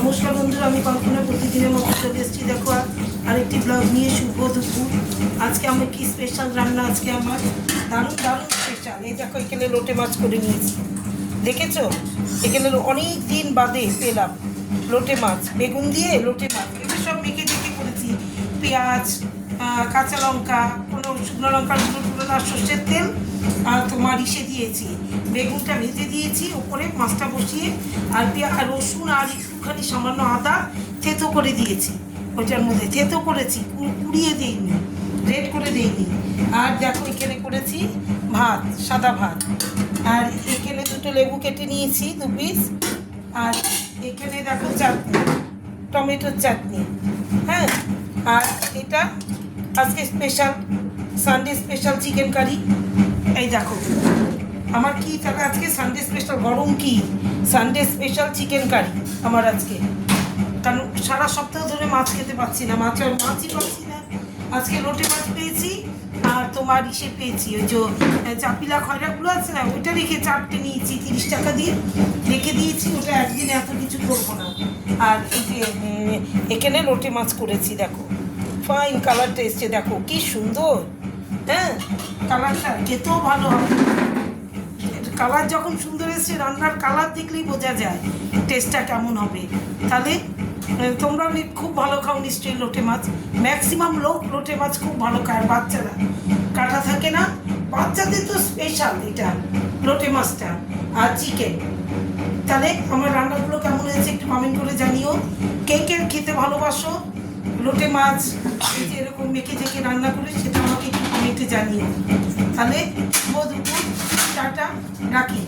নমস্কার বন্ধুরা, আমি কল্পনা প্রতিদিনের মতো চলে এসেছি। দেখো আরেকটি ব্লগ নিয়ে। শুভ দুপুর। আজকে আমার কি স্পেশাল রান্না, আজকে আমার দারুণ দারুণ স্পেশাল। এই দেখো, এখানে লোটে মাছ করে নিয়েছি, দেখেছো? এখানে অনেক দিন বাদে পেলাম লোটে মাছ, বেগুন দিয়ে লোটে মাছ। এটা সব মেখে দেখে করেছি। পেঁয়াজ, কাঁচা লঙ্কা, কোনো শুকনো লঙ্কার গুঁড়ো না, সর্ষের তেল আর তোমার ইসে দিয়েছি, বেগুনটা ভেজে দিয়েছি, ওপরে মাছটা বসিয়ে আর পেঁয়াজ, রসুন আর একটুখানি সামান্য আদা থেতো করে দিয়েছি। ওইটার মধ্যে থেতো করেছি, কুড়িয়ে দিইনি, রেড করে দিইনি। আর দেখো এখানে করেছি ভাত, সাদা ভাত। আর এখানে দুটো লেবু কেটে নিয়েছি, 2 পিস। আর এখানে দেখো চাটনি, টমেটোর চাটনি। হ্যাঁ, আর এটা আজকে special, Sunday special chicken curry. এই দেখো আমার কি তাহলে আজকে সানডে স্পেশাল, গরম কি সানডে স্পেশাল চিকেন কারি আমার আজকে। কারণ সারা সপ্তাহ ধরে মাছ খেতে পাচ্ছি না, মাছই পাচ্ছি না। আজকে লোটে মাছ পেয়েছি আর তোমার ইসে পেয়েছি, ওই যে চাপিলা খয়রাগুলো আছে না, ওইটা রেখে 4টে নিয়েছি 30 টাকা দিয়ে রেখে দিয়েছি। ওটা একদিন এত কিছু করবো না। আর এই যে এখানে লোটে মাছ করেছি, দেখো ফাইন কালারটা এসছে, দেখো কি সুন্দর। হ্যাঁ, কালারটা খেতেও ভালো হবে। কালার যখন সুন্দর এসছে, রান্নার কালার দেখলেই বোঝা যায় টেস্টটা কেমন হবে। তাহলে তোমরা খুব ভালো খাও নিশ্চয়ই লোটে মাছ। ম্যাক্সিমাম লোক লোটে মাছ খুব ভালো খায়, বাচ্চারা। কাটা থাকে না, বাচ্চাদের তো স্পেশাল এটা লোটে মাছটা আর চিকেন। তাহলে আমার রান্নাগুলো কেমন হয়েছে একটু কমেন্ট করে জানিও। কে কে খেতে ভালোবাসো লোটে মাছ, এই যে এরকম মেখে ঝেঁকে রান্না করে, সেটা আমাকে একটু কমেন্টে জানিও। তাহলে শুভ দুপুর, টাটা, রাখি।